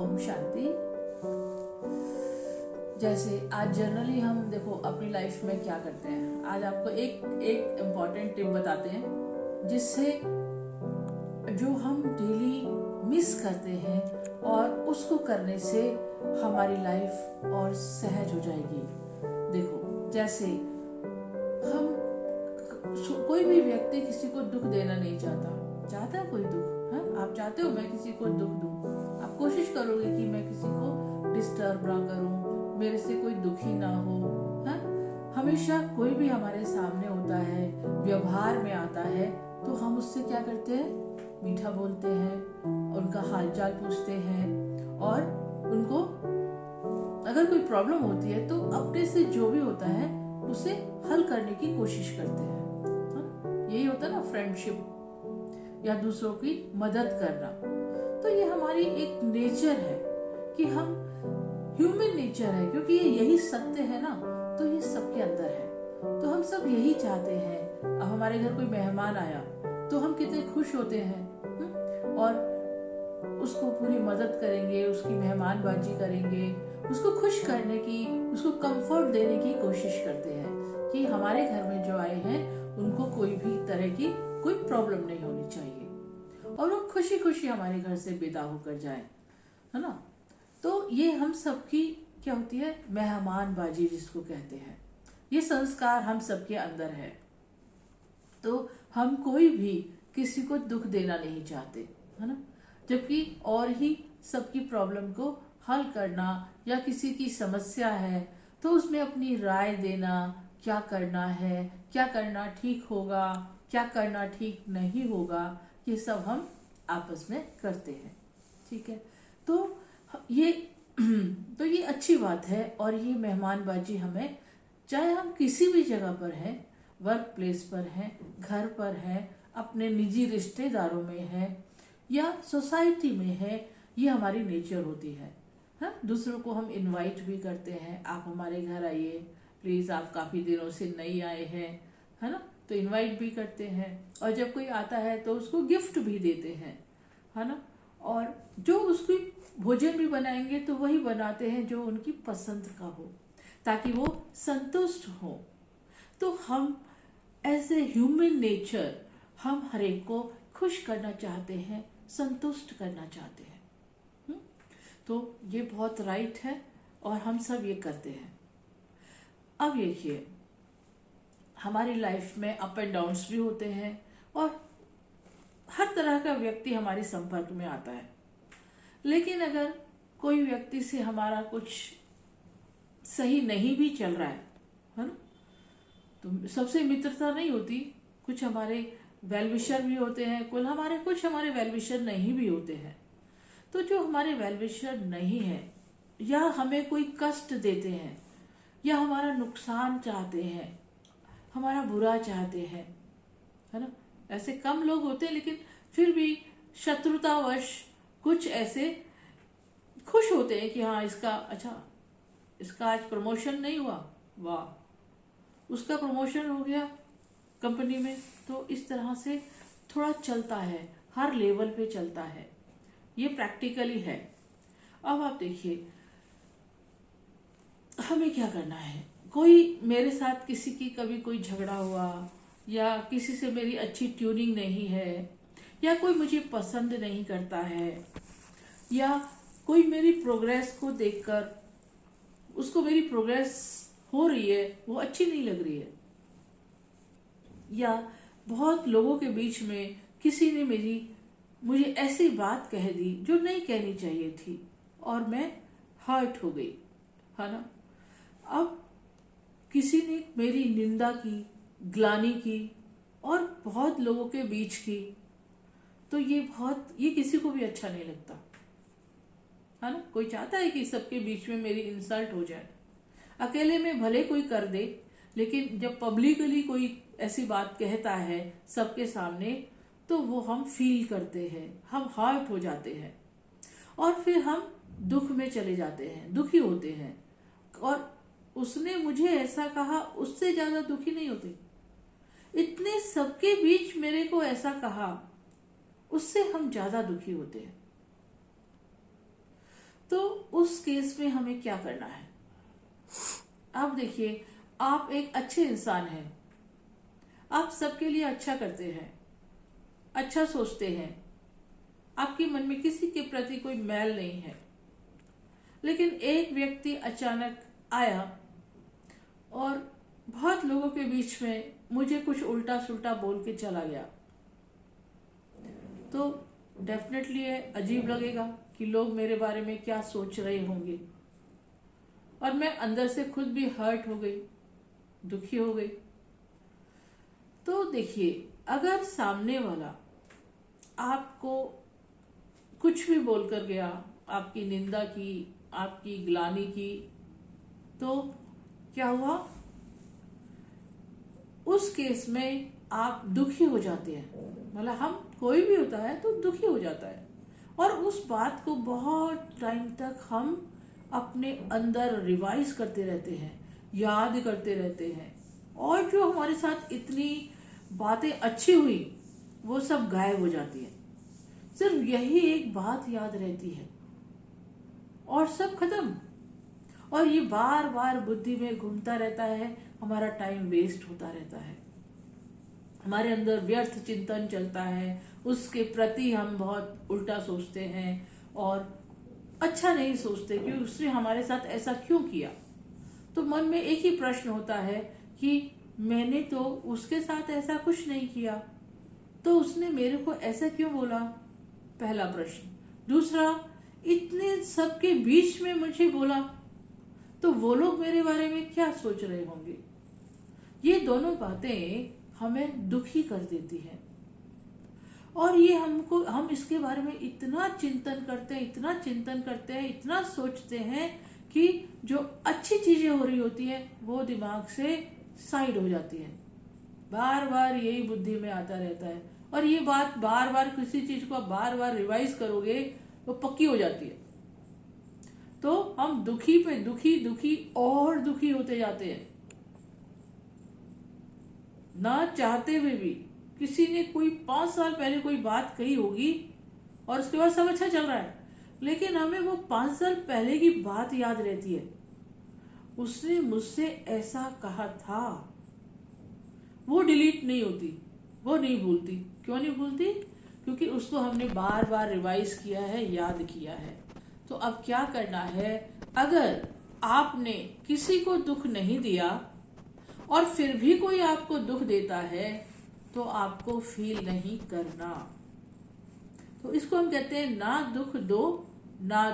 ओम शांति। जैसे आज जनरली हम देखो अपनी लाइफ में क्या करते हैं, आज आपको एक इम्पॉर्टेंट टिप बताते हैं जिससे जो हम डेली मिस करते हैं और उसको करने से हमारी लाइफ और सहज हो जाएगी। देखो जैसे हम कोई भी व्यक्ति किसी को दुख देना नहीं चाहता है कोई दुख, है? आप चाहते हो मैं किसी को दुख दूं, आप कोशिश करोगे कि मैं किसी को डिस्टर्ब ना करूं, मेरे से कोई दुखी ना हो, है? हमेशा कोई भी हमारे सामने होता है, व्यवहार में आता है, तो हम उससे क्या करते हैं, मीठा बोलते हैं, उनका हालचाल पूछते हैं और उनको अगर कोई प्रॉब्लम होती है तो अपने से जो भी होता है उसे हल करने की कोशिश करते हैं। यही होता है ना फ्रेंडशिप या दूसरों की मदद करना। तो ये हमारी एक नेचर है कि हम ह्यूमन नेचर है, क्योंकि ये यही सत्य है ना, तो ये सबके अंदर है। तो हम सब यही चाहते हैं। अब हमारे घर कोई मेहमान आया तो हम कितने खुश होते हैं और उसको पूरी मदद करेंगे, उसकी मेहमानबाजी करेंगे, उसको खुश करने की, उसको कंफर्ट देने की कोशिश करते हैं कि हमारे घर में जो आए हैं उनको कोई भी तरह की कोई प्रॉब्लम नहीं होनी चाहिए और वो खुशी खुशी हमारे घर से विदा होकर जाए, है ना। तो ये हम सबकी क्या होती है, मेहमानबाजी जिसको कहते हैं। ये संस्कार हम सबके अंदर है। तो हम कोई भी किसी को दुख देना नहीं चाहते, है ना, जबकि और ही सबकी प्रॉब्लम को हल करना या किसी की समस्या है तो उसमें अपनी राय देना, क्या करना है, क्या करना ठीक होगा, क्या करना ठीक नहीं होगा, ये सब हम आपस में करते हैं। ठीक है, तो ये अच्छी बात है। और ये मेहमानबाजी हमें, चाहे हम किसी भी जगह पर हैं, वर्क प्लेस पर हैं, घर पर हैं, अपने निजी रिश्तेदारों में हैं या सोसाइटी में है, ये हमारी नेचर होती है। हाँ, दूसरों को हम इनवाइट भी करते हैं, आप हमारे घर आइए प्लीज, आप काफी दिनों से नहीं आए हैं, है ना, तो इनवाइट भी करते हैं। और जब कोई आता है तो उसको गिफ्ट भी देते हैं, है ना। और जो उसकी भोजन भी बनाएंगे तो वही बनाते हैं जो उनकी पसंद का हो, ताकि वो संतुष्ट हो। तो हम एज ए ह्यूमन नेचर हम हर एक को खुश करना चाहते हैं, संतुष्ट करना चाहते हैं। तो ये बहुत राइट है और हम सब ये करते हैं। अब देखिए, हमारी लाइफ में अप एंड डाउन्स भी होते हैं और हर तरह का व्यक्ति हमारे संपर्क में आता है। लेकिन अगर कोई व्यक्ति से हमारा कुछ सही नहीं भी चल रहा है ना, तो सबसे मित्रता नहीं होती। कुछ हमारे वेलविशर भी होते हैं, कुछ हमारे वेलविशर नहीं भी होते हैं। तो जो हमारे वेलविशर नहीं है या हमें कोई कष्ट देते हैं या हमारा नुकसान चाहते हैं, हमारा बुरा चाहते हैं, है ना, ऐसे कम लोग होते हैं, लेकिन फिर भी शत्रुतावश कुछ ऐसे खुश होते हैं कि हाँ इसका आज प्रमोशन नहीं हुआ, वाह, उसका प्रमोशन हो गया कंपनी में। तो इस तरह से थोड़ा चलता है, हर लेवल पे चलता है, ये प्रैक्टिकली है। अब आप देखिए, हमें क्या करना है, कोई मेरे साथ किसी की कभी कोई झगड़ा हुआ या किसी से मेरी अच्छी ट्यूनिंग नहीं है या कोई मुझे पसंद नहीं करता है या कोई मेरी प्रोग्रेस को देखकर उसको मेरी प्रोग्रेस हो रही है वो अच्छी नहीं लग रही है, या बहुत लोगों के बीच में किसी ने मुझे ऐसी बात कह दी जो नहीं कहनी चाहिए थी और मैं हर्ट हो गई, है ना। अब किसी ने मेरी निंदा की, ग्लानि की और बहुत लोगों के बीच की, तो ये किसी को भी अच्छा नहीं लगता, है ना। कोई चाहता है कि सबके बीच में मेरी इंसल्ट हो जाए। अकेले में भले कोई कर दे, लेकिन जब पब्लिकली कोई ऐसी बात कहता है सबके सामने, तो वो हम फील करते हैं, हम हर्ट हो जाते हैं और फिर हम दुख में चले जाते हैं, दुखी होते हैं। और उसने मुझे ऐसा कहा, उससे ज्यादा दुखी नहीं होते। इतने सबके बीच मेरे को ऐसा कहा, उससे हम ज्यादा दुखी होते हैं। उस केस में हमें क्या करना है? आप देखिए, आप एक अच्छे इंसान हैं, आप सबके लिए अच्छा करते हैं, अच्छा सोचते हैं, आपके मन में किसी के प्रति कोई मैल नहीं है। लेकिन एक व्यक्ति अचानक आया और बहुत लोगों के बीच में मुझे कुछ उल्टा सुल्टा बोल के चला गया, तो डेफिनेटली ये अजीब लगेगा कि लोग मेरे बारे में क्या सोच रहे होंगे, और मैं अंदर से खुद भी हर्ट हो गई, दुखी हो गई। तो देखिए, अगर सामने वाला आपको कुछ भी बोलकर गया, आपकी निंदा की, आपकी ग्लानि की, तो क्या हुआ? उस केस में आप दुखी हो जाते हैं। मतलब हम, कोई भी होता है तो दुखी हो जाता है, और उस बात को बहुत टाइम तक हम अपने अंदर रिवाइज करते रहते हैं, याद करते रहते हैं, और जो हमारे साथ इतनी बातें अच्छी हुई वो सब गायब हो जाती है। सिर्फ यही एक बात याद रहती है और सब खत्म। और ये बार बार बुद्धि में घूमता रहता है, हमारा टाइम वेस्ट होता रहता है, हमारे अंदर व्यर्थ चिंतन चलता है, उसके प्रति हम बहुत उल्टा सोचते हैं और अच्छा नहीं सोचते कि उसने हमारे साथ ऐसा क्यों किया। तो मन में एक ही प्रश्न होता है कि मैंने तो उसके साथ ऐसा कुछ नहीं किया, तो उसने मेरे को ऐसा क्यों बोला? पहला प्रश्न। दूसरा, इतने सबके बीच में मुझे बोला, तो वो लोग मेरे बारे में क्या सोच रहे होंगे? ये दोनों बातें हमें दुखी कर देती हैं, और ये हम इसके बारे में इतना चिंतन करते हैं, इतना चिंतन करते हैं, इतना सोचते हैं कि जो अच्छी चीजें हो रही होती है वो दिमाग से साइड हो जाती है। बार बार यही बुद्धि में आता रहता है, और ये बात बार बार, किसी चीज को बार बार रिवाइज करोगे तो पक्की हो जाती है। तो हम दुखी पे दुखी, दुखी और दुखी होते जाते हैं, ना चाहते हुए भी। किसी ने कोई 5 साल पहले कोई बात कही होगी और उसके बाद सब अच्छा चल रहा है, लेकिन हमें वो 5 साल पहले की बात याद रहती है, उसने मुझसे ऐसा कहा था। वो डिलीट नहीं होती, वो नहीं भूलती। क्यों नहीं भूलती? क्योंकि उसको हमने बार बार रिवाइज किया है, याद किया है। तो अब क्या करना है? अगर आपने किसी को दुख नहीं दिया और फिर भी कोई आपको दुख देता है, तो आपको फील नहीं करना। तो इसको हम कहते हैं, ना दुख दो ना